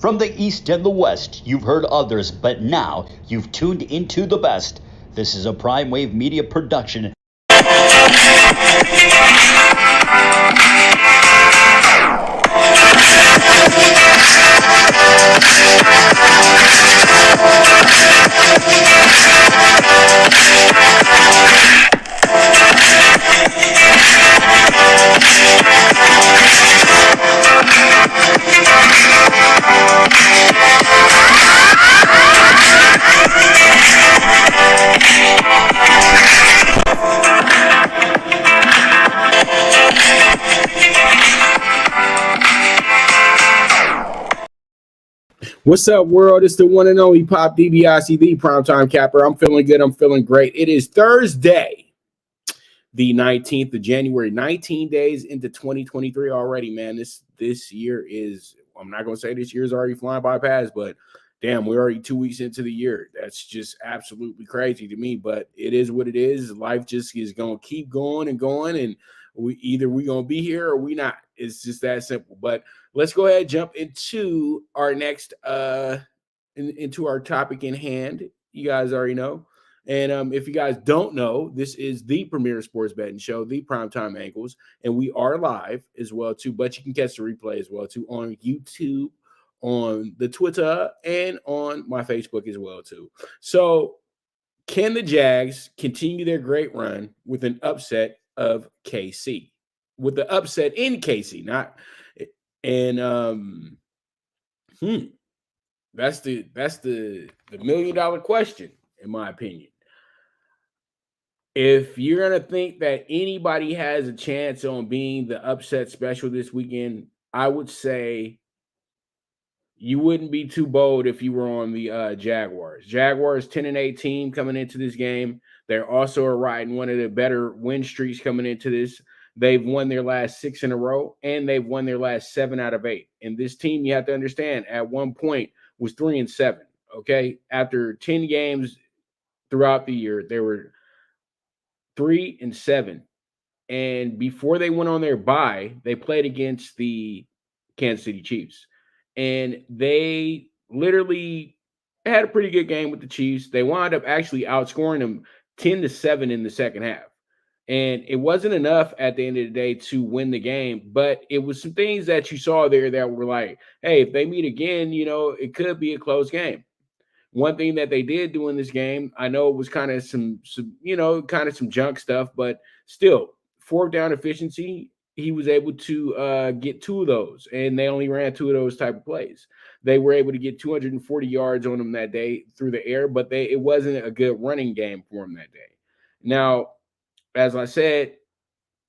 From the East and the West, you've heard others, but now you've tuned into the best. This is a Prime Wave Media production. What's up, world? It's the one and only Pop DBIC, the Primetime Capper. I'm feeling good. I'm feeling great. It is Thursday, the 19th of January, 19 days into 2023 already, man. This year is, I'm not going to say this year is already flying by past, but damn, we're already 2 weeks into the year. That's just absolutely crazy to me, but it is what it is. Life just is going to keep going, and we're going to be here or we not. It's just that simple. But let's go ahead and jump into our next into our topic in hand. You guys already know. And if you guys don't know, this is the premier sports betting show, the PrimeTime Angles, and we are live as well too. But you can catch the replay as well too on YouTube, on the Twitter, and on my Facebook as well too. So, can the Jags continue their great run with an upset of KC? With the upset in KC, not and that's the $1 million question, in my opinion. If you're gonna think that anybody has a chance on being the upset special this weekend, I would say you wouldn't be too bold if you were on the Jaguars. Jaguars 10-8 team coming into this game. They're also riding one of the better win streaks coming into this. They've won their last 6 in a row, and they've won their last 7 out of 8. And this team, you have to understand, at one point was 3-7. Okay, after 10 games throughout the year, they were 3-7. And before they went on their bye, they played against the Kansas City Chiefs. And they literally had a pretty good game with the Chiefs. They wound up actually outscoring them 10-7 in the second half. And it wasn't enough at the end of the day to win the game, but it was some things that you saw there that were like, hey, if they meet again, it could be a close game. One thing that they did do in this game, I know it was kind of some junk stuff, but still, fourth down efficiency, he was able to get 2 of those, and they only ran 2 of those type of plays. They were able to get 240 yards on them that day through the air, but it wasn't a good running game for them that day. Now, as I said,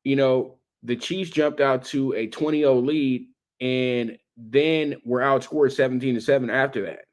the Chiefs jumped out to a 20-0 lead, and then were outscored 17-7 after that.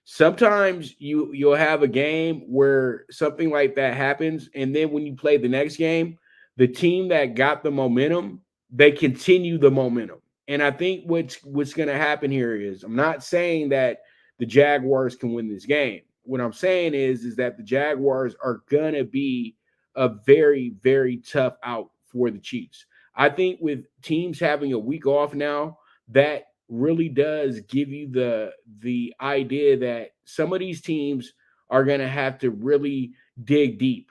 Sometimes you'll have a game where something like that happens, and then when you play the next game, the team that got the momentum, they continue the momentum. And I think what's going to happen here is, I'm not saying that the Jaguars can win this game. What I'm saying is that the Jaguars are going to be a very, very tough out for the Chiefs. I think with teams having a week off now, that really does give you the idea that some of these teams are going to have to really dig deep,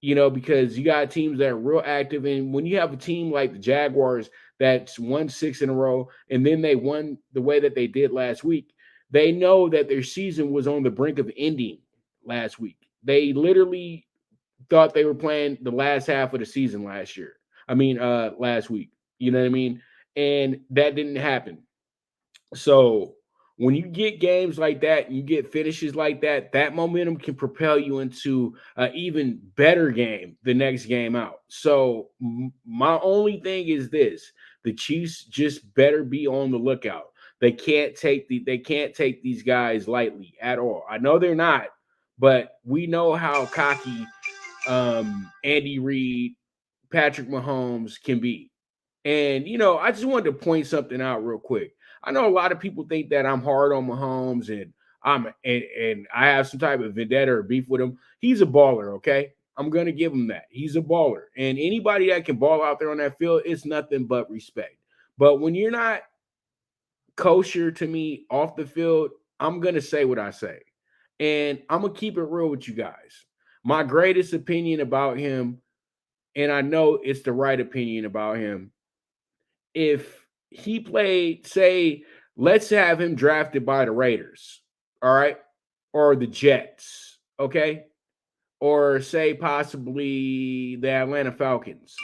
because you got teams that are real active. And when you have a team like the Jaguars that's won 6 in a row, and then they won the way that they did last week, they know that their season was on the brink of ending last week. They literally thought they were playing the last half of the season last week. You know what I mean? And that didn't happen. So when you get games like that, and you get finishes like that, that momentum can propel you into an even better game the next game out. So my only thing is this: the Chiefs just better be on the lookout. They can't take these guys lightly at all. I know they're not, but we know how cocky Andy Reid, Patrick Mahomes can be. And I just wanted to point something out real quick. I know a lot of people think that I'm hard on Mahomes and I have some type of vendetta or beef with him. He's a baller, okay? I'm going to give him that. He's a baller. And anybody that can ball out there on that field, it's nothing but respect. But when you're not kosher to me off the field, I'm going to say what I say. And I'm going to keep it real with you guys. My greatest opinion about him, and I know it's the right opinion about him, if he played, say, let's have him drafted by the Raiders, all right, or the Jets, okay, or say possibly the Atlanta Falcons.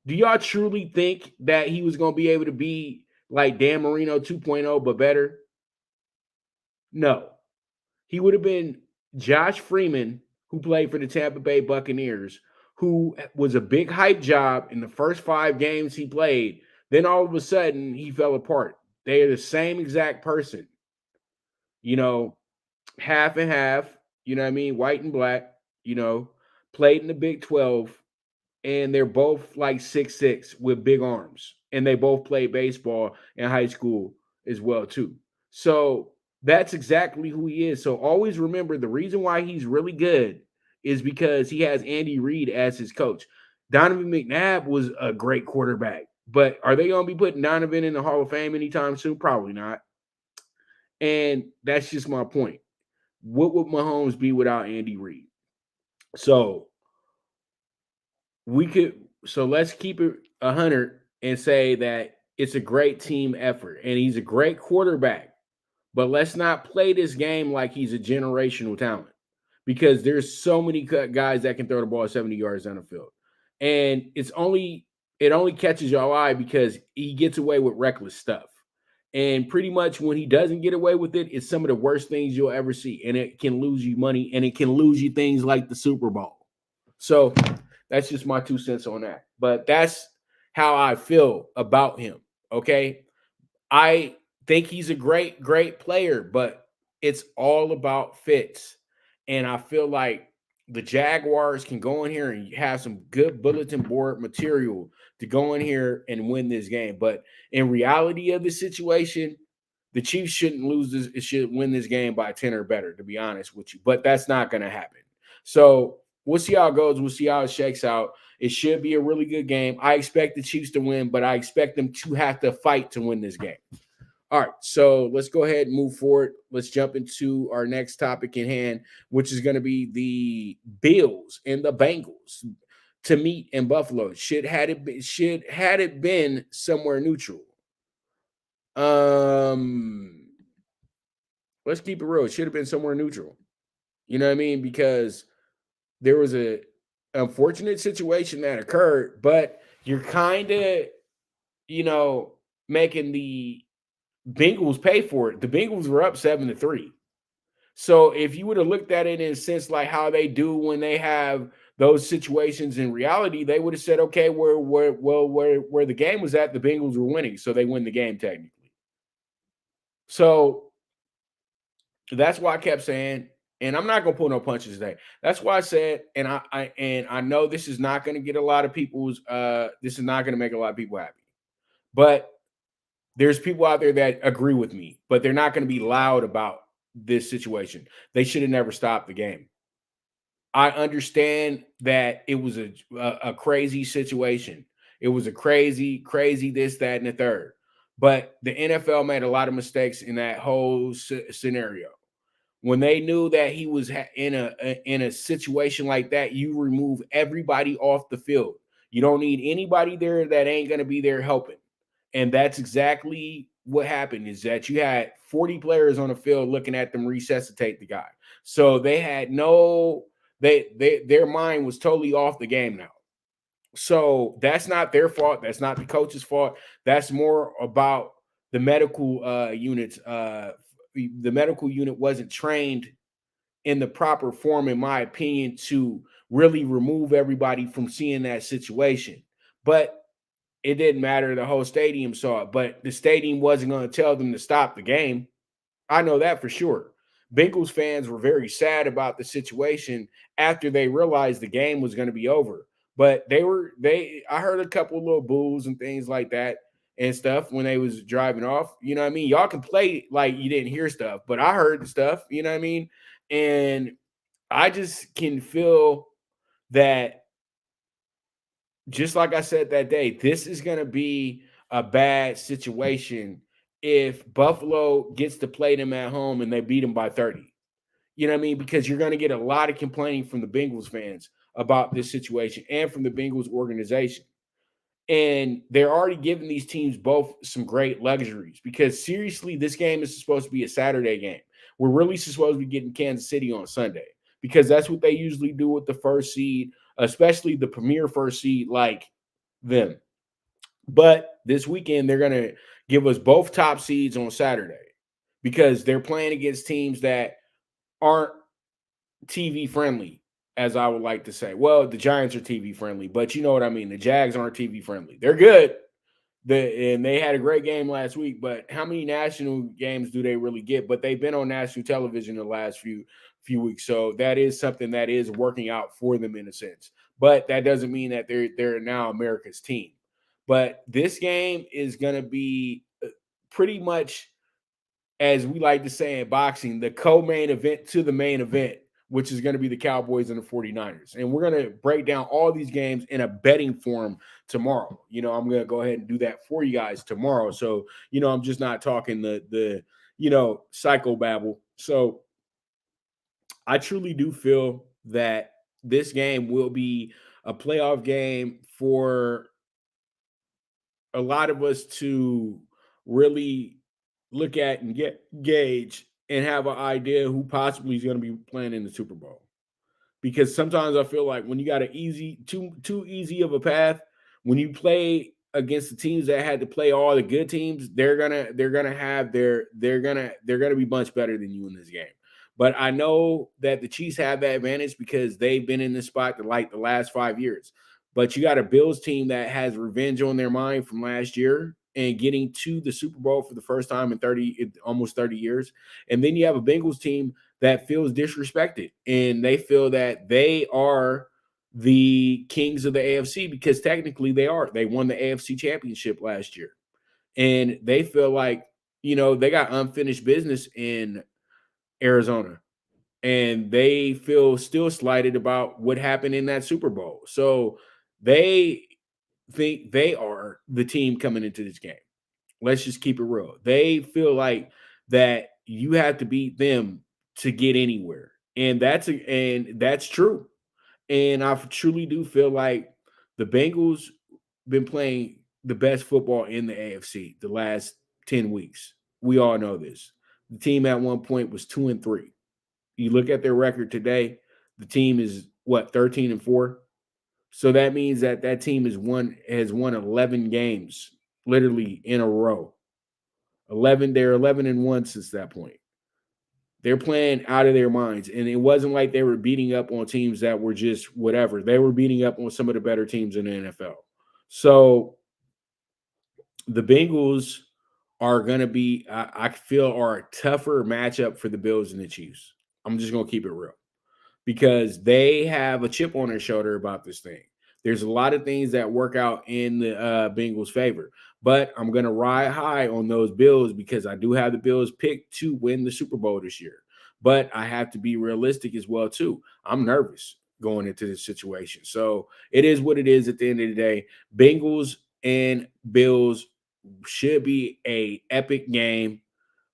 Do y'all truly think that he was going to be able to be like Dan Marino 2.0 but better? No. He would have been Josh Freeman, who played for the Tampa Bay Buccaneers, who was a big hype job in the first 5 games he played. Then all of a sudden, he fell apart. They are the same exact person, you know, half and half, you know what I mean? White and black, you know, played in the Big 12, and they're both like 6'6" with big arms. And they both played baseball in high school as well, too. So that's exactly who he is. So always remember the reason why he's really good is because he has Andy Reid as his coach. Donovan McNabb was a great quarterback, but are they going to be putting Donovan in the Hall of Fame anytime soon? Probably not. And that's just my point. What would Mahomes be without Andy Reid? So let's keep it 100 and say that it's a great team effort and he's a great quarterback. But let's not play this game like he's a generational talent, because there's so many guys that can throw the ball 70 yards down the field. And it only catches your eye because he gets away with reckless stuff. And pretty much when he doesn't get away with it, it's some of the worst things you'll ever see. And it can lose you money, and it can lose you things like the Super Bowl. So that's just my 2 cents on that. But that's how I feel about him. Okay. I think he's a great, great player, but it's all about fits. And I feel like the Jaguars can go in here and have some good bulletin board material to go in here and win this game. But in reality of the situation, the Chiefs shouldn't lose this. It should win this game by 10 or better, to be honest with you. But that's not going to happen. So we'll see how it goes. We'll see how it shakes out. It should be a really good game. I expect the Chiefs to win, but I expect them to have to fight to win this game. All right, so let's go ahead and move forward. Let's jump into our next topic in hand, which is going to be the Bills and the Bengals to meet in Buffalo. Should had it been somewhere neutral. Let's keep it real. It should have been somewhere neutral. You know what I mean? Because there was a unfortunate situation that occurred, but you're kind of, making the Bengals pay for it. The Bengals were up 7-3. So if you would have looked at it in a sense like how they do when they have those situations in reality, they would have said, okay, where the game was at, the Bengals were winning. So they win the game technically. So that's why I kept saying, and I'm not gonna pull no punches today. That's why I said, and I know this is not gonna get a lot of people's this is not gonna make a lot of people happy. But there's people out there that agree with me, but they're not going to be loud about this situation. They should have never stopped the game. I understand that it was a crazy situation. It was a crazy this, that, and the third. But the NFL made a lot of mistakes in that whole scenario. When they knew that he was in a situation like that, you remove everybody off the field. You don't need anybody there that ain't going to be there helping. And that's exactly what happened, is that you had 40 players on the field looking at them resuscitate the guy. So they had their mind was totally off the game now. So that's not their fault. That's not the coach's fault. That's more about the medical units. The medical unit wasn't trained in the proper form, in my opinion, to really remove everybody from seeing that situation. But it didn't matter. The whole stadium saw it, but the stadium wasn't going to tell them to stop the game. I know that for sure. Bengals fans were very sad about the situation after they realized the game was going to be over. But I heard a couple little boos and things like that and stuff when they was driving off. You know what I mean? Y'all can play like you didn't hear stuff, but I heard the stuff, you know what I mean? And I just can feel that, just like I said that day, this is going to be a bad situation if Buffalo gets to play them at home and they beat them by 30. You know what I mean? Because you're going to get a lot of complaining from the Bengals fans about this situation and from the Bengals organization. And they're already giving these teams both some great luxuries because seriously, this game is supposed to be a Saturday game. We're really supposed to be getting Kansas City on Sunday because that's what they usually do with the first seed, especially the premier first seed like them. But this weekend, they're going to give us both top seeds on Saturday because they're playing against teams that aren't TV friendly, as I would like to say. Well, the Giants are TV friendly, but you know what I mean. The Jags aren't TV friendly. They're good. And they had a great game last week, but how many national games do they really get? But they've been on national television the last few weeks, so that is something that is working out for them in a sense. But that doesn't mean that they're now America's team. But this game is going to be pretty much, as we like to say in boxing, the co-main event to the main event, which is going to be the Cowboys and the 49ers. And we're going to break down all these games in a betting form tomorrow. You know, I'm going to go ahead and do that for you guys tomorrow. So, you know, I'm just not talking the psychobabble. So I truly do feel that this game will be a playoff game for a lot of us to really look at and gauge and have an idea who possibly is going to be playing in the Super Bowl. Because sometimes I feel like when you got an too easy of a path, when you play against the teams that had to play all the good teams, they're gonna be much better than you in this game. But I know that the Chiefs have that advantage because they've been in this spot the last 5 years. But you got a Bills team that has revenge on their mind from last year and getting to the Super Bowl for the first time in almost 30 years. And then you have a Bengals team that feels disrespected and they feel that they are the kings of the AFC because technically they are. They won the AFC championship last year. And they feel like, you know, they got unfinished business in Arizona and they feel still slighted about what happened in that Super Bowl. So they think they are the team coming into this game. Let's just keep it real. They feel like that you have to beat them to get anywhere. And that's true. And I truly do feel like the Bengals been playing the best football in the AFC the last 10 weeks. We all know this. The team at one point was 2-3. You look at their record today, the team is 13-4. So that means that team has won 11 games literally in a row. 11, they're 11-1 since that point. They're playing out of their minds. And it wasn't like they were beating up on teams that were just whatever. They were beating up on some of the better teams in the NFL. So the Bengals are going to be, I feel, are a tougher matchup for the Bills and the Chiefs. I'm just going to keep it real because they have a chip on their shoulder about this thing. There's a lot of things that work out in the Bengals' favor, but I'm going to ride high on those Bills because I do have the Bills picked to win the Super Bowl this year. But I have to be realistic as well, too. I'm nervous going into this situation. So it is what it is at the end of the day. Bengals and Bills should be a epic game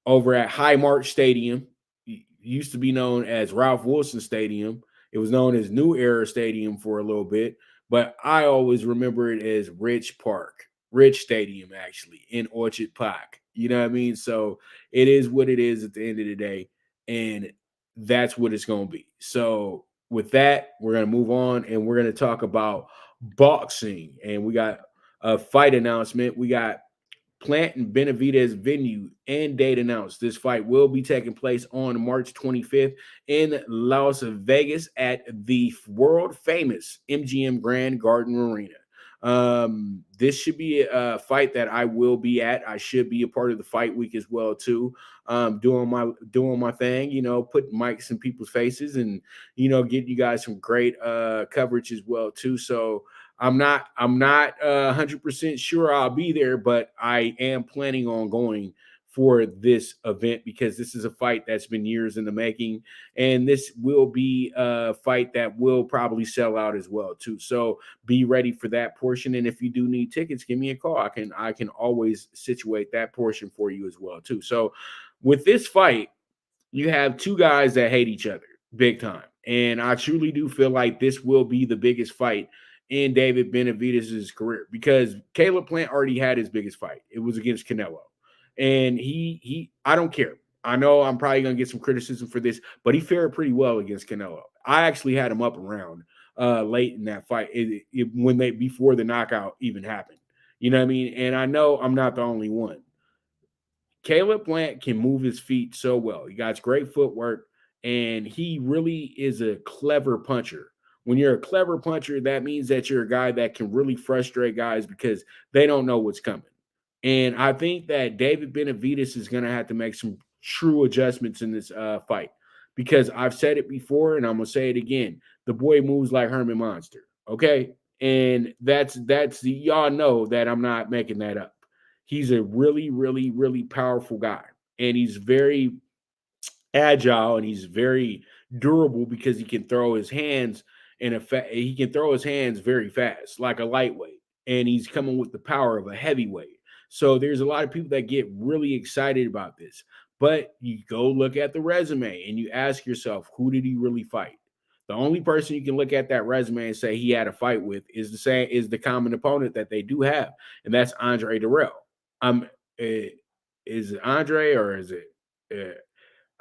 over at Highmark Stadium. Used to be known as Ralph Wilson Stadium. It was known as New Era Stadium for a little bit, but I always remember it as Rich Stadium, actually, in Orchard Park. You know what I mean? So it is what it is at the end of the day, and that's what it's going to be. So with that, we're going to move on, and we're going to talk about boxing, and we got a fight announcement. We got Plant and Benavidez venue and date announced. This fight will be taking place on March 25th in Las Vegas at the world famous MGM Grand Garden Arena. This should be a fight that I will be at. I should be a part of the fight week as well too. Doing my thing, you know, putting mics in people's faces and, you know, getting you guys some great coverage as well too. So I'm not 100% sure I'll be there, but I am planning on going for this event, because this is a fight that's been years in the making, and this will be a fight that will probably sell out as well too. So be ready for that portion. And if you do need tickets, give me a call. I can always situate that portion for you as well too. So with this fight, you have two guys that hate each other big time. And I truly do feel like this will be the biggest fight in David Benavidez' career, because Caleb Plant already had his biggest fight. It was against Canelo. And I don't care. I know I'm probably going to get some criticism for this, but he fared pretty well against Canelo. I actually had him up around late in that fight before the knockout even happened. You know what I mean? And I know I'm not the only one. Caleb Plant can move his feet so well. He got great footwork, and he really is a clever puncher. When you're a clever puncher, that means that you're a guy that can really frustrate guys because they don't know what's coming. And I think that David Benavidez is going to have to make some true adjustments in this fight, because I've said it before and I'm going to say it again. The boy moves like Herman Monster, okay? And that's y'all know that I'm not making that up. He's a really, really, really powerful guy, and he's very agile and he's very durable because he can throw his hands he can throw his hands very fast, like a lightweight, and he's coming with the power of a heavyweight. So there's a lot of people that get really excited about this, but you go look at the resume and you ask yourself, who did he really fight? The only person you can look at that resume and say he had a fight with is the common opponent that they do have, and that's Andre Dirrell. Is it Andre or is it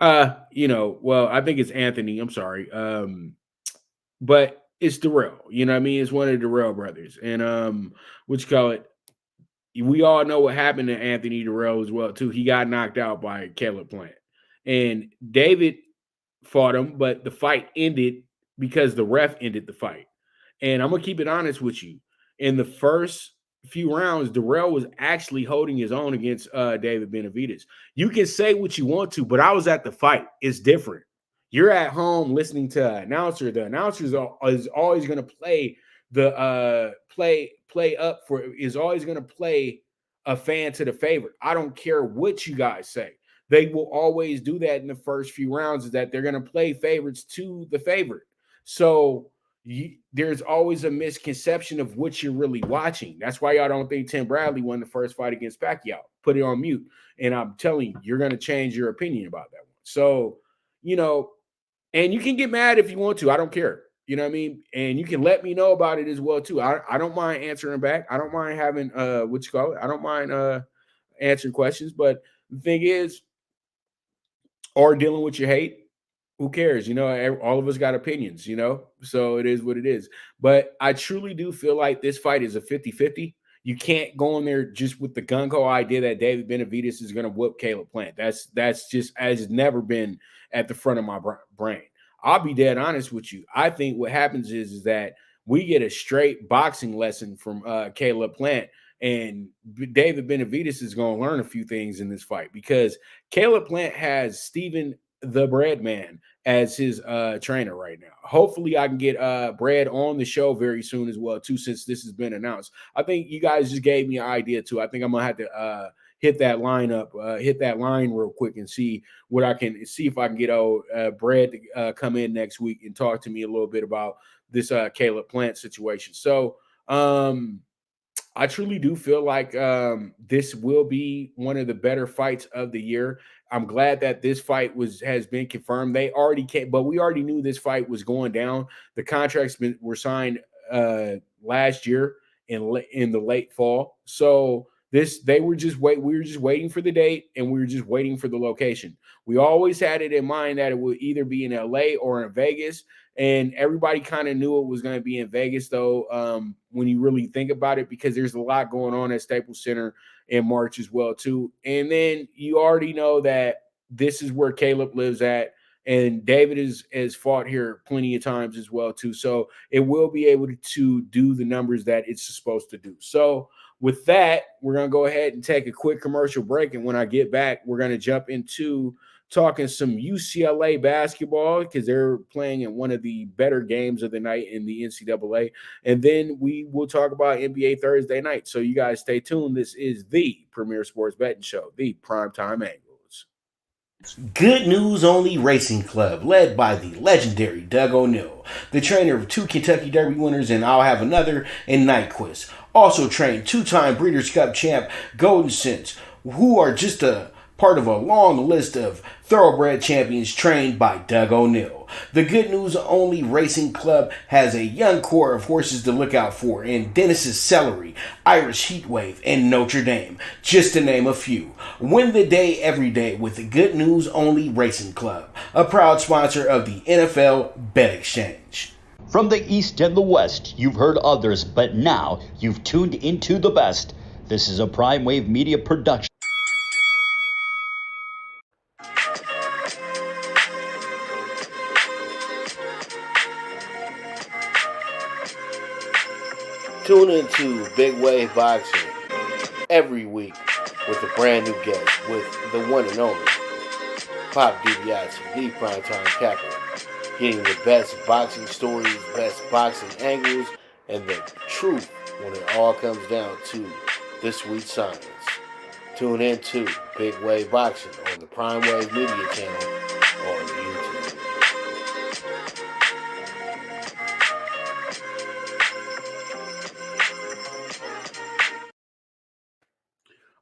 well, I think it's Anthony. I'm sorry. But it's Dirrell. You know what I mean? It's one of the Dirrell brothers. And what you call it? We all know what happened to Anthony Dirrell as well, too. He got knocked out by Caleb Plant. And David fought him, but the fight ended because the ref ended the fight. And I'm gonna keep it honest with you. In the first few rounds, Dirrell was actually holding his own against David Benavidez. You can say what you want to, but I was at the fight. It's different. You're at home listening to an announcer. The announcer is always going to play is always going to play a fan to the favorite. I don't care what you guys say. They will always do that in the first few rounds, is that they're going to play favorites to the favorite. So there's always a misconception of what you're really watching. That's why y'all don't think Tim Bradley won the first fight against Pacquiao. Put it on mute. And I'm telling you, you're going to change your opinion about that one. So, and you can get mad if you want to. I don't care. You know what I mean? And you can let me know about it as well, too. I don't mind answering back. I don't mind having, I don't mind answering questions. But the thing is, or dealing with your hate, who cares? All of us got opinions, so it is what it is. But I truly do feel like this fight is a 50-50. You can't go in there just with the gung-ho idea that David Benavidez is going to whoop Caleb Plant. That's just has never been at the front of my brain. I'll be dead honest with you. I think what happens is that we get a straight boxing lesson from Caleb Plant, and David Benavidez is going to learn a few things in this fight, because Caleb Plant has Steven the Bread Man as his trainer right now. Hopefully I can get Bread on the show very soon as well too, since this has been announced. I think you guys just gave me an idea too. I think I'm gonna have to hit that line real quick and see if I can get Bread to come in next week and talk to me a little bit about this Caleb Plant situation. So I truly do feel like this will be one of the better fights of the year. I'm glad that this fight has been confirmed. They already came, but we already knew this fight was going down. The contracts were signed last year in the late fall. So we were just waiting for the date, and we were just waiting for the location. We always had it in mind that it would either be in LA or in Vegas. And everybody kind of knew it was going to be in Vegas, though, when you really think about it, because there's a lot going on at Staples Center in March as well, too. And then you already know that this is where Caleb lives at, and David has fought here plenty of times as well, too. So it will be able to do the numbers that it's supposed to do. So with that, we're going to go ahead and take a quick commercial break. And when I get back, we're going to jump into talking some UCLA basketball because they're playing in one of the better games of the night in the NCAA. And then we will talk about NBA Thursday night. So you guys stay tuned. This is the premier sports betting show, the Primetime Angles. Good News Only Racing Club, led by the legendary Doug O'Neill, the trainer of 2 Kentucky Derby winners and I'll Have Another and Nyquist. Also trained 2-time Breeders' Cup champ Golden Sense, who are just a part of a long list of thoroughbred champions trained by Doug O'Neill. The Good News Only Racing Club has a young core of horses to look out for in Dennis's Celery, Irish Heatwave, and Notre Dame, just to name a few. Win the day every day with the Good News Only Racing Club, a proud sponsor of the NFL Bet Exchange. From the East and the West, you've heard others, but now you've tuned into the best. This is a Prime Wave Media production. Tune into Big Wave Boxing every week with a brand new guest with the one and only Pop DiBiase, the Primetime Capper, getting the best boxing stories, best boxing angles, and the truth when it all comes down to the sweet science. Tune in to Big Wave Boxing on the Prime Wave Media channel on YouTube.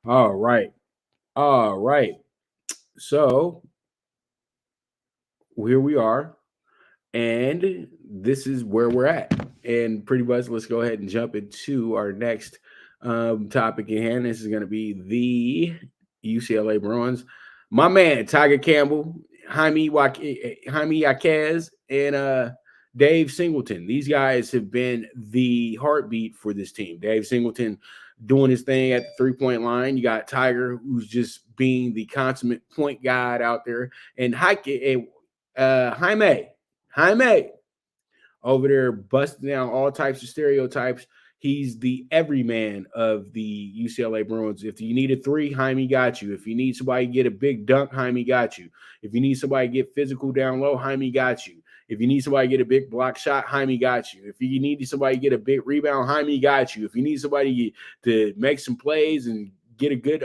All right. So here we are, and this is where we're at. And pretty much, let's go ahead and jump into our next topic at hand. This is going to be the UCLA Bruins. My man, Tiger Campbell, Jaime Jaquez, and Dave Singleton. These guys have been the heartbeat for this team. Dave Singleton doing his thing at the three-point line. You got Tiger, who's just being the consummate point guard out there. And Jaime over there busting down all types of stereotypes. He's the everyman of the UCLA Bruins. If you need a three, Jaime got you. If you need somebody to get a big dunk, Jaime got you. If you need somebody to get physical down low, Jaime got you. If you need somebody to get a big block shot, Jaime got you. If you need somebody to get a big rebound, Jaime got you. If you need somebody to make some plays and get a good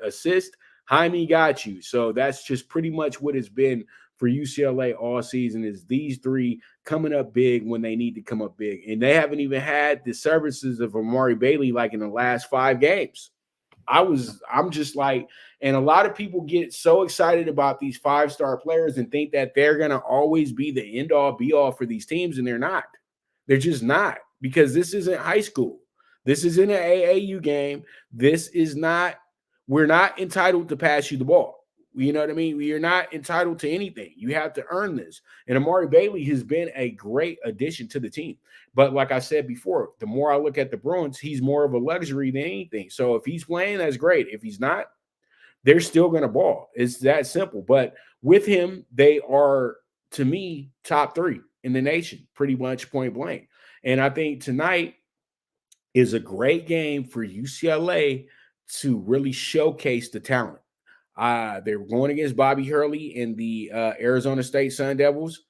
assist, Jaime got you. So that's just pretty much what it's been for UCLA all season, is these three coming up big when they need to come up big. And they haven't even had the services of Amari Bailey like in the last 5 games. I'm just like, and a lot of people get so excited about these 5-star players and think that they're going to always be the end all be all for these teams. And they're not. They're just not, because this isn't high school. This isn't an AAU game. This is not, we're not entitled to pass you the ball. You know what I mean? You're not entitled to anything. You have to earn this. And Amari Bailey has been a great addition to the team. But like I said before, the more I look at the Bruins, he's more of a luxury than anything. So if he's playing, that's great. If he's not, they're still going to ball. It's that simple. But with him, they are, to me, top 3 in the nation, pretty much point blank. And I think tonight is a great game for UCLA to really showcase the talent. They're going against Bobby Hurley and the Arizona State Sun Devils.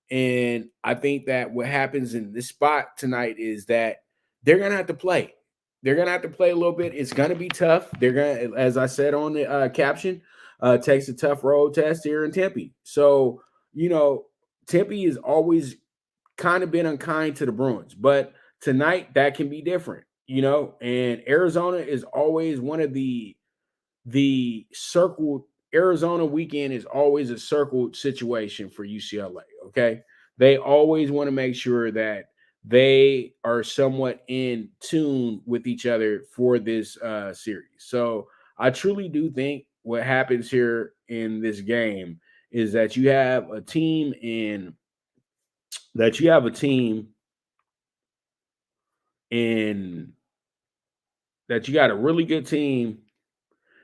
And I think that what happens in this spot tonight is that they're going to have to play. They're going to have to play a little bit. It's going to be tough. They're going to, as I said on the caption, takes a tough road test here in Tempe. So, you know, Tempe has always kind of been unkind to the Bruins. But tonight, that can be different, you know. And Arizona is always one of the circled. Arizona weekend is always a circled situation for UCLA, okay? They always want to make sure that they are somewhat in tune with each other for this series. So I truly do think what happens here in this game is that you have a team that you got a really good team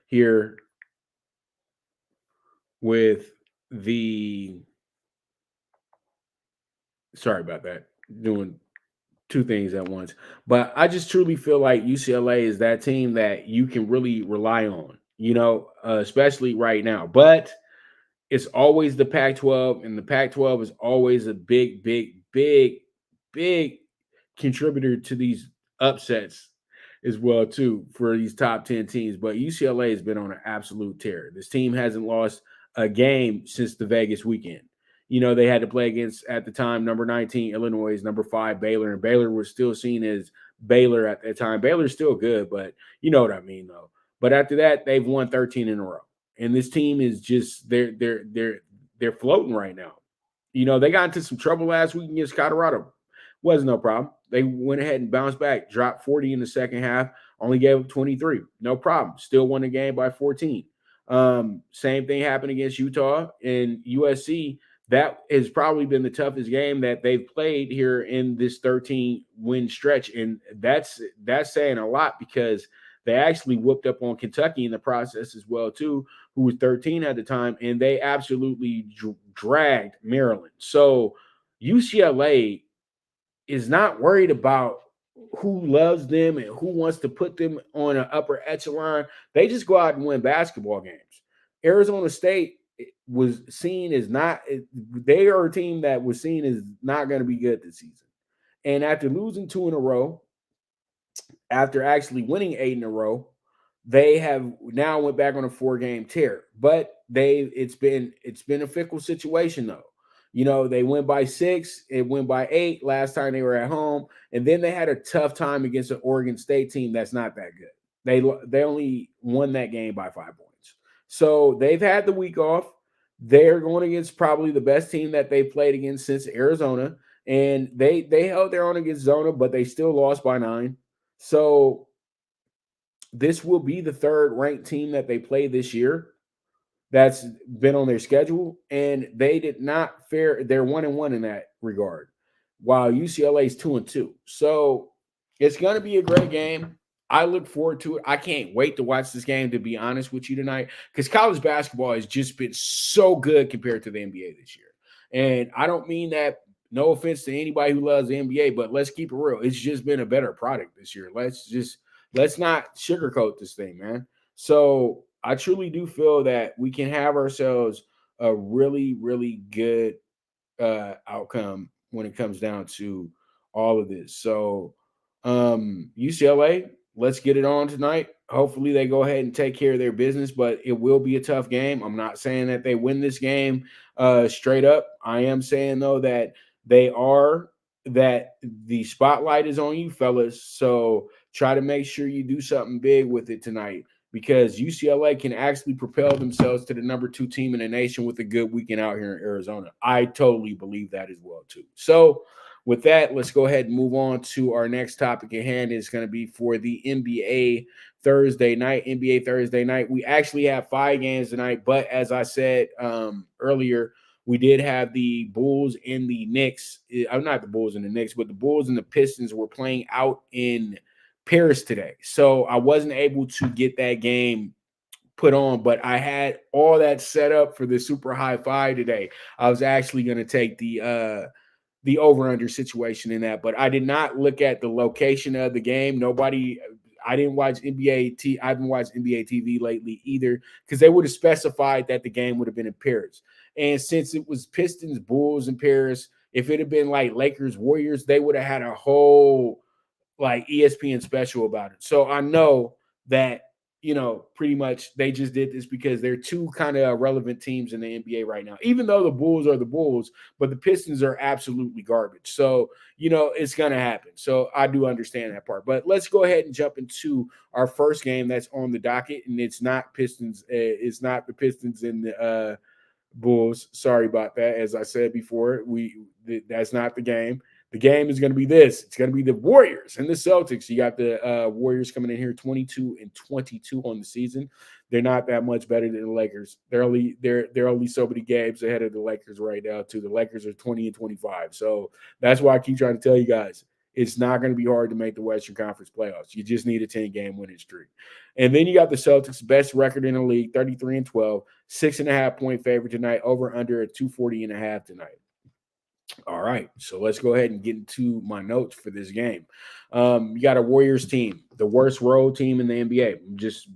here with sorry about that, doing 2 things at once. But I just truly feel like UCLA is that team that you can really rely on, you know, especially right now. But it's always the Pac-12, and the Pac-12 is always a big contributor to these upsets as well too for these top 10 teams. But UCLA has been on an absolute tear. This team hasn't lost a game since the Vegas weekend. They had to play against, at the time, number 19 Illinois, number 5 Baylor, and Baylor was still seen as Baylor at that time. Baylor's still good, but you know what I mean though. But after that, they've won 13 in a row. And this team is just they're floating right now. They got into some trouble last week against Colorado. Wasn't no problem. They went ahead and bounced back, dropped 40 in the second half, only gave up 23. No problem. Still won the game by 14. Same thing happened against Utah and USC. That has probably been the toughest game that they've played here in this 13-win stretch. And that's saying a lot, because they actually whooped up on Kentucky in the process as well, too, who was 13 at the time, and they absolutely dragged Maryland. So UCLA is not worried about who loves them and who wants to put them on an upper echelon. They just go out and win basketball games. Arizona State was seen as they are a team that was seen as not going to be good this season. And after losing 2 in a row, after actually winning 8 in a row, they have now went back on a 4-game tear. But it's been a fickle situation though. They went by 6, it went by 8 last time they were at home, and then they had a tough time against an Oregon State team that's not that good. They only won that game by 5 points. So they've had the week off. They're going against probably the best team that they've played against since Arizona, and they held their own against Zona, but they still lost by 9. So this will be the 3rd ranked team that they play this year that's been on their schedule, and they did not fare. They're 1-1 in that regard, while UCLA is 2-2. So it's going to be a great game. I look forward to it. I can't wait to watch this game, to be honest with you tonight, because college basketball has just been so good compared to the NBA this year. And I don't mean that, no offense to anybody who loves the NBA, but let's keep it real. It's just been a better product this year. Let's not sugarcoat this thing, man. So I truly do feel that we can have ourselves a really, really good outcome when it comes down to all of this. So UCLA, let's get it on tonight. Hopefully they go ahead and take care of their business, but it will be a tough game. I'm not saying that they win this game straight up. I am saying, though, that that the spotlight is on you, fellas. So try to make sure you do something big with it tonight, because UCLA can actually propel themselves to the number 2 team in the nation with a good weekend out here in Arizona. I totally believe that as well, too. So with that, let's go ahead and move on to our next topic at hand. It's going to be for the NBA Thursday night. NBA Thursday night. We actually have 5 games tonight, but as I said earlier, we did have the Bulls and the Knicks. Not the Bulls and the Knicks, but the Bulls and the Pistons were playing out in Paris today. So I wasn't able to get that game put on, but I had all that set up for the Super High Five today. I was actually going to take the over-under situation in that, but I did not look at the location of the game. I didn't watch NBA. I haven't watched NBA TV lately either, because they would have specified that the game would have been in Paris. And since it was Pistons, Bulls in Paris, if it had been like Lakers, Warriors, they would have had a whole like ESPN special about it. So I know that, pretty much they just did this because they're 2 kind of relevant teams in the NBA right now, even though the Bulls are the Bulls, but the Pistons are absolutely garbage. So, it's going to happen. So I do understand that part, but let's go ahead and jump into our first game that's on the docket. And it's not Pistons. It's not the Pistons and the Bulls. Sorry about that. As I said before, that's not the game. The game is going to be this. It's going to be the Warriors and the Celtics. You got the Warriors coming in here 22-22 on the season. They're not that much better than the Lakers. They're only so many games ahead of the Lakers right now, too. The Lakers are 20-25. So that's why I keep trying to tell you guys, it's not going to be hard to make the Western Conference playoffs. You just need a 10-game winning streak. And then you got the Celtics, best record in the league, 33-12, 6.5-point favorite tonight, over under at 240.5 tonight. All right, so let's go ahead and get into my notes for this game. You got a Warriors team, the worst road team in the NBA. Just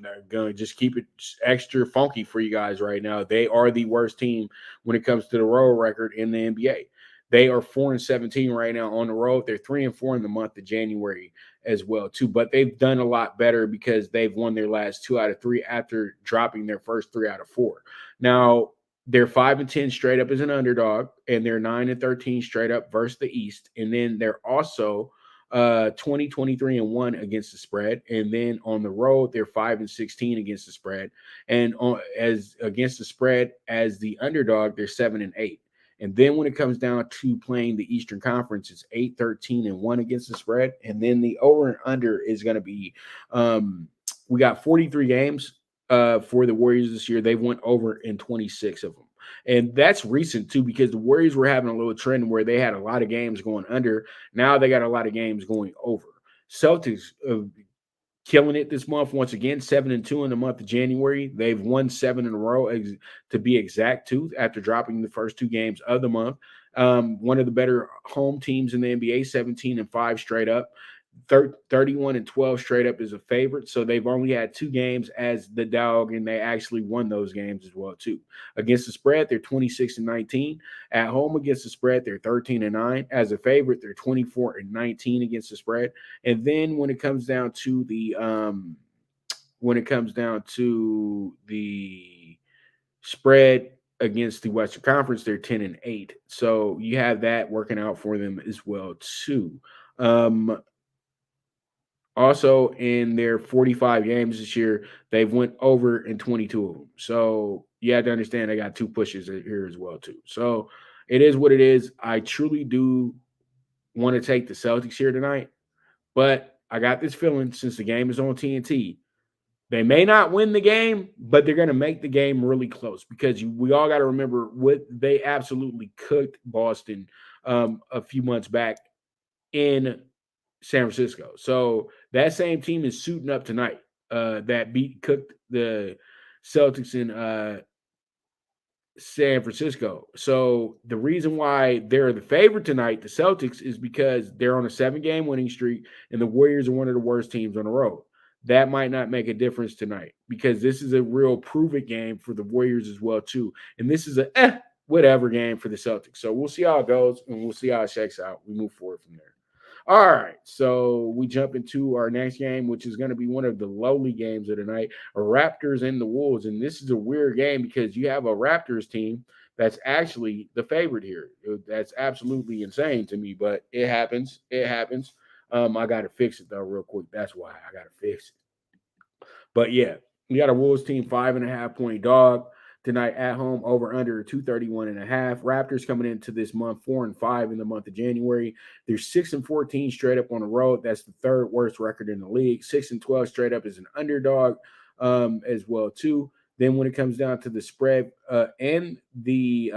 they're going to just keep it extra funky for you guys right now. They are the worst team when it comes to the road record in the NBA. They are 4-17 right now on the road. They're 3-4 in the month of January as well, too. But they've done a lot better because they've won their last 2 out of 3 after dropping their first 3 out of 4. Now, they're 5-10 straight up as an underdog, and they're 9-13 straight up versus the East. And then they're also 20-23-1 against the spread. And then on the road, they're 5-16 against the spread. And as against the spread as the underdog, they're 7-8. And then when it comes down to playing the Eastern Conference, it's 8-13-1 against the spread. And then the over and under is going to be we got 43 games for the Warriors this year. They've went over in 26 of them. And that's recent, too, because the Warriors were having a little trend where they had a lot of games going under. Now they got a lot of games going over. Celtics killing it this month once again, 7-2 in the month of January. They've won 7 in a row, to be exact, too, after dropping the first 2 games of the month. One of the better home teams in the NBA, 17-5 straight up. 31-12 straight up is a favorite. So they've only had 2 games as the dog, and they actually won those games as well, too. Against the spread, they're 26-19. At home against the spread, they're 13-9. As a favorite, they're 24-19 against the spread. And then when it comes down to the spread against the Western Conference, they're 10-8. So you have that working out for them as well, too. Also, in their 45 games this year, they've went over in 22 of them. So you have to understand they got 2 pushes here as well, too. So it is what it is. I truly do want to take the Celtics here tonight, but I got this feeling since the game is on TNT, they may not win the game, but they're going to make the game really close because we all got to remember what they absolutely cooked Boston a few months back in San Francisco. So that same team is suiting up tonight that cooked the Celtics in San Francisco. So the reason why they're the favorite tonight, the Celtics, is because they're on a 7-game winning streak and the Warriors are one of the worst teams on the road. That might not make a difference tonight because this is a real prove-it game for the Warriors as well, too. And this is a whatever game for the Celtics. So we'll see how it goes and we'll see how it shakes out. We move forward from there. All right, so we jump into our next game, which is going to be one of the lowly games of the night, Raptors and the Wolves. And this is a weird game because you have a Raptors team that's actually the favorite here. That's absolutely insane to me, but it happens. It happens. I got to fix it, though, real quick. That's why I got to fix it. But, yeah, you got a Wolves team 5.5-point dog tonight at home, over under 231.5. Raptors coming into this month 4-5 in the month of January. They're 6-14 straight up on the road. That's the 3rd worst record in the league. 6-12 straight up as an underdog as well too. Then when it comes down to the spread and the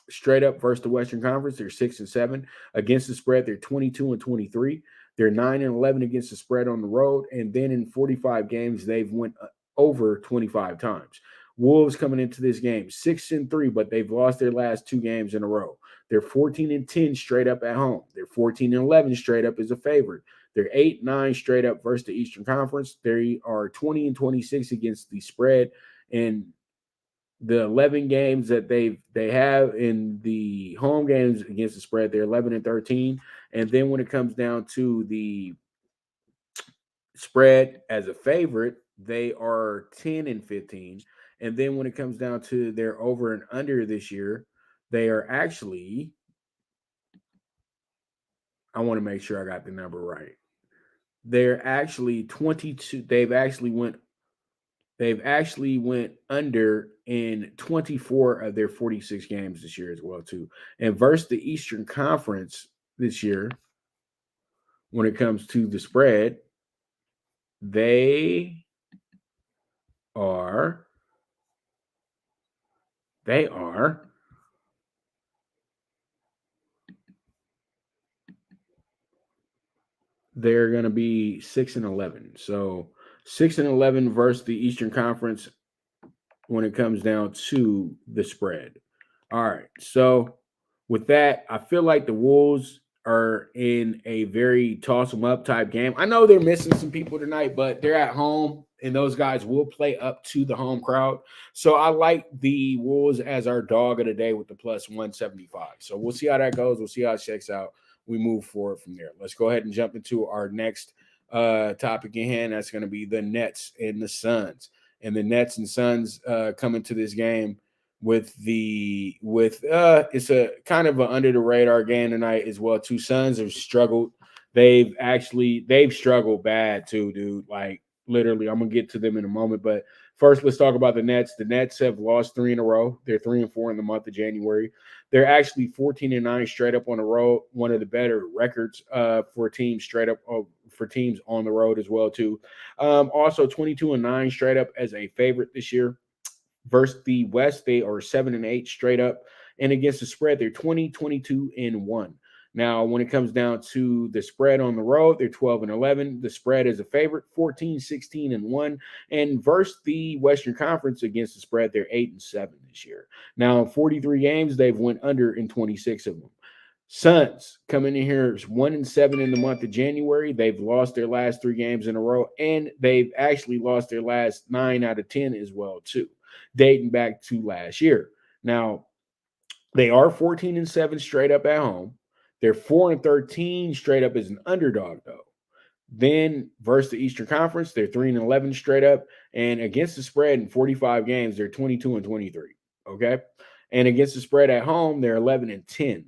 straight up versus the Western Conference, they're 6-7 against the spread. They're 22-23. They're 9-11 against the spread on the road. And then in 45 games, they've went over 25 times. Wolves coming into this game 6-3, but they've lost their last 2 games in a row. They're 14-10 straight up at home. They're 14-11 straight up as a favorite. They're 8-9 straight up versus the Eastern Conference. They are 20-26 against the spread. And the 11 games that they have in the home games against the spread, they're 11-13. And then when it comes down to the spread as a favorite, they are 10-15. And then when it comes down to their over and under this year, they are actually, I want to make sure I got the number right. They're actually 22. They've actually went under in 24 of their 46 games this year as well, too. And versus the Eastern Conference this year, when it comes to the spread, they're going to be 6-11. So 6-11 versus the Eastern Conference when it comes down to the spread. All right. So with that, I feel like the Wolves are in a very toss them up type game. I know they're missing some people tonight, but they're at home and those guys will play up to the home crowd. So I like the Wolves as our dog of the day with the plus 175. So we'll see how that goes. We'll see how it shakes out. We move forward from there. Let's go ahead and jump into our next topic in hand. That's going to be the Nets and the Suns. And the Nets and Suns coming to this game with it's a kind of an under the radar game tonight as well. Two Suns have struggled. They've struggled bad too, dude. Like literally, I'm gonna get to them in a moment. But first, let's talk about the Nets. The Nets have lost 3 in a row. They're 3-4 in the month of January. They're actually 14-9 straight up on the road. One of the better records for teams straight up for teams on the road as well too. Also 22-9 straight up as a favorite this year. Versus the West, they are 7-8 straight up. And against the spread, they're 20-22-1. Now, when it comes down to the spread on the road, they're 12-11. The spread is a favorite, 14-16-1. And versus the Western Conference against the spread, they're 8-7 this year. Now, in 43 games, they've went under in 26 of them. Suns coming in here 1-7 in the month of January. They've lost their last 3 games in a row, and they've actually lost their last 9 out of 10 as well, too, dating back to last year. Now, they are 14-7 straight up at home. They're 4-13 straight up as an underdog, though. Then versus the Eastern Conference, they're 3-11 straight up. And against the spread in 45 games, they're 22-23. Okay. And against the spread at home, they're 11-10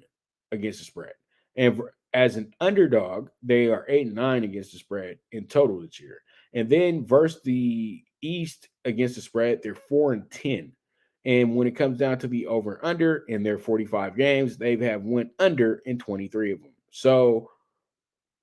against the spread. And as an underdog, they are 8-9 against the spread in total this year. And then versus the East against the spread, they're 4-10. And when it comes down to the over and under in their 45 games, they have went under in 23 of them. So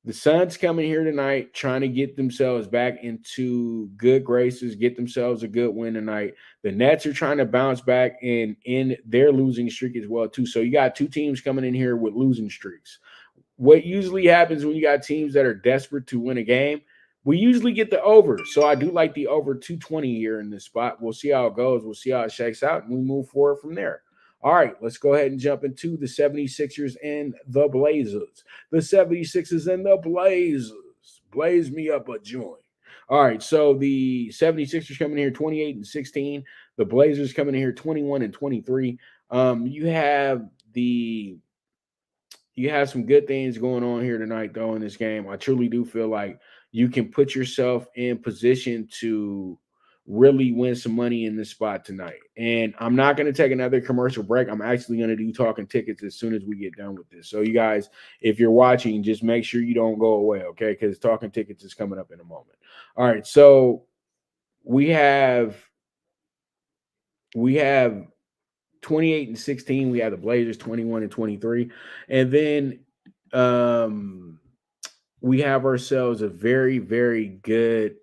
the Suns coming here tonight, trying to get themselves back into good graces, get themselves a good win tonight. The Nets are trying to bounce back and in their losing streak as well, too. So you got 2 teams coming in here with losing streaks. What usually happens when you got teams that are desperate to win a game, we usually get the over. So I do like the over 220 here in this spot. We'll see how it goes. We'll see how it shakes out, and we move forward from there. All right, let's go ahead and jump into the 76ers and the Blazers. The 76ers and the Blazers. Blaze me up a joint. All right, so the 76ers coming here 28-16. The Blazers coming in here 21-23. You have some good things going on here tonight, though, in this game. I truly do feel like you can put yourself in position to really win some money in this spot tonight. And I'm not going to take another commercial break. I'm actually going to do talking tickets as soon as we get done with this. So you guys, if you're watching, just make sure you don't go away, okay? Because talking tickets is coming up in a moment. All right, so we have 28-16. We have the Blazers 21-23. And then we have ourselves a very, very good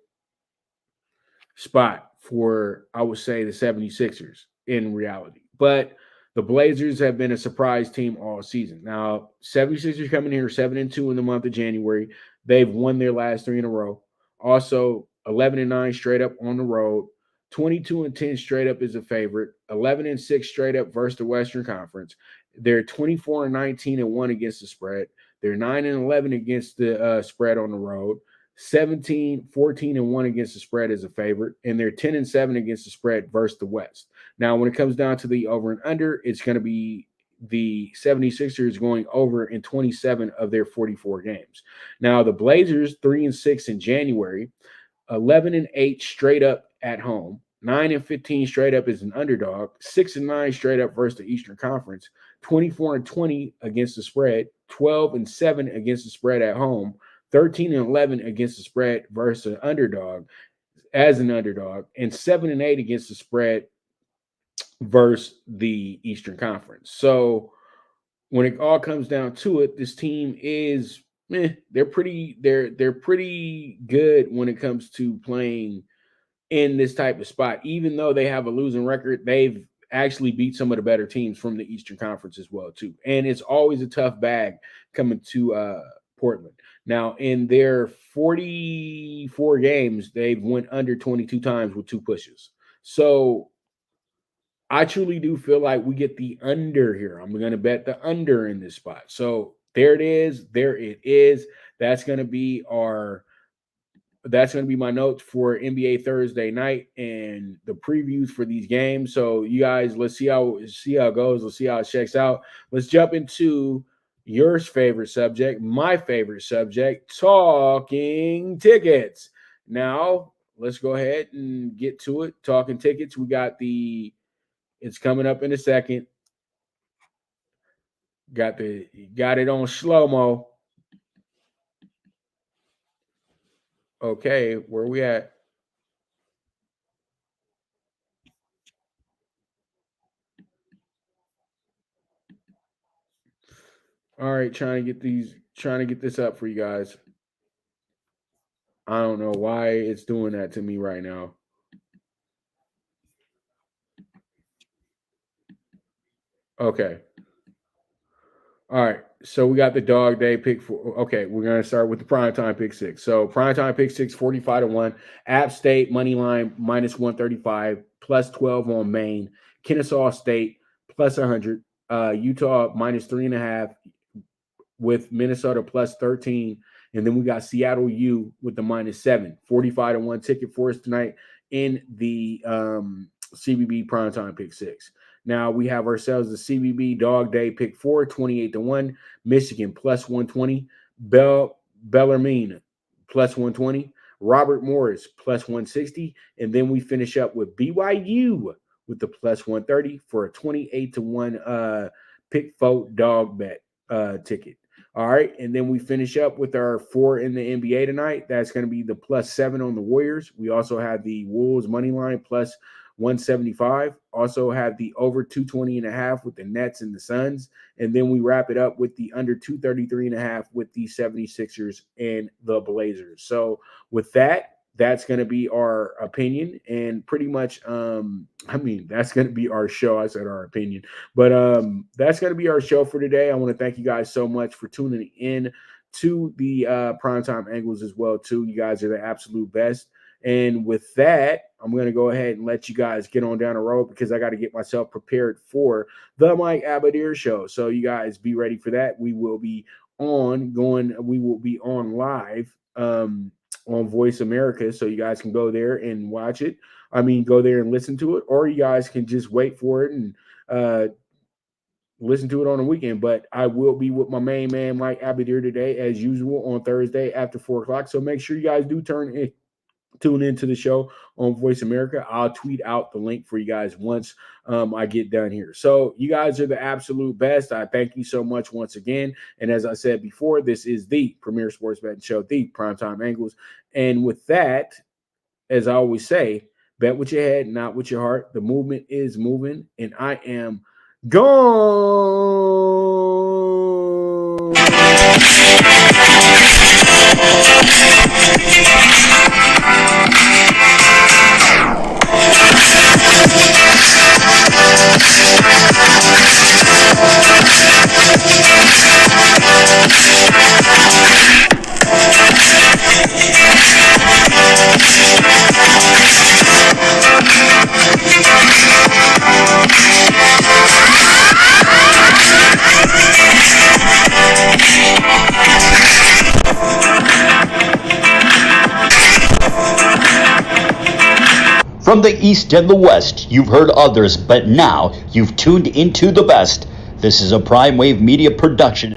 spot for, I would say, the 76ers in reality. But the Blazers have been a surprise team all season. Now, 76ers coming here 7-2 in the month of January. They've won their last 3 in a row. Also, 11-9 straight up on the road. 22-10 straight up is a favorite. 11-6 straight up versus the Western Conference. They're 24-19-1 against the spread. They're 9-11 against the spread on the road. 17-14-1 against the spread as a favorite, and they're 10-7 against the spread versus the West. Now, when it comes down to the over and under, it's going to be the 76ers going over in 27 of their 44 games. Now, the Blazers 3-6 in January, 11-8 straight up at home, 9-15 straight up as an underdog, 6-9 straight up versus the Eastern Conference, 24-20 against the spread, 12-7 against the spread at home, 13-11 against the spread versus an underdog, and 7-8 against the spread versus the Eastern Conference. So when it all comes down to it, this team is they're pretty good when it comes to playing in this type of spot. Even though they have a losing record, they've actually beat some of the better teams from the Eastern Conference as well too. And it's always a tough bag coming to Portland. Now, in their 44 games, they've went under 22 times with 2 pushes. So I truly do feel like we get the under here. I'm going to bet the under in this spot. So There it is. There it is. That's going to be my notes for NBA Thursday night and the previews for these games. So you guys, let's see how it goes. Let's see how it checks out. Let's jump into your favorite subject, my favorite subject, talking tickets. Now, let's go ahead and get to it. Talking tickets. We got it's coming up in a second. Got it on slow-mo. Okay, where we at? All right, trying to get this up for you guys. I don't know why it's doing that to me right now. Okay. All right. So we got the dog day pick 4. Okay, we're going to start with the primetime pick 6. So primetime pick 6, 45-1. App State money line -135, +12 on Maine. Kennesaw State +100. Utah -3.5 with Minnesota +13. And then we got Seattle U with the -7. 45-1 ticket for us tonight in the CBB primetime pick 6. Now we have ourselves the CBB DogDay PK4, 28-1. Michigan +120. Bellarmine +120. Robert Morris +160. And then we finish up with BYU with the +130 for a 28-1 PK4 dog bet ticket. All right. And then we finish up with our 4 in the NBA tonight. That's going to be the +7 on the Warriors. We also have the Wolves money line +175. Also have the over 220.5 with the Nets and the Suns. And then we wrap it up with the under 233.5 with the 76ers and the Blazers. So with that, that's going to be our opinion, and pretty much, that's going to be our show. I said our opinion, but that's going to be our show for today. I want to thank you guys so much for tuning in to the Primetime Angles as well, too. You guys are the absolute best. And with that, I'm going to go ahead and let you guys get on down the road because I got to get myself prepared for the Mike Abadir show. So you guys be ready for that. We will be on live on Voice America, so you guys can go there and watch it. Go there and listen to it, or you guys can just wait for it and listen to it on the weekend. But I will be with my main man, Mike Abadir, today, as usual, on Thursday after 4 o'clock. So make sure you guys do tune into the show on Voice America. I'll tweet out the link for you guys once I get done here. So you guys are the absolute best. I thank you so much once again. And as I said before, this is the premier sports betting show, the Primetime Angles. And with that, as I always say, bet with your head, not with your heart. The movement is moving, and I am gone. From the East and the West, you've heard others, but now you've tuned into the best. This is a Prime Wave Media production.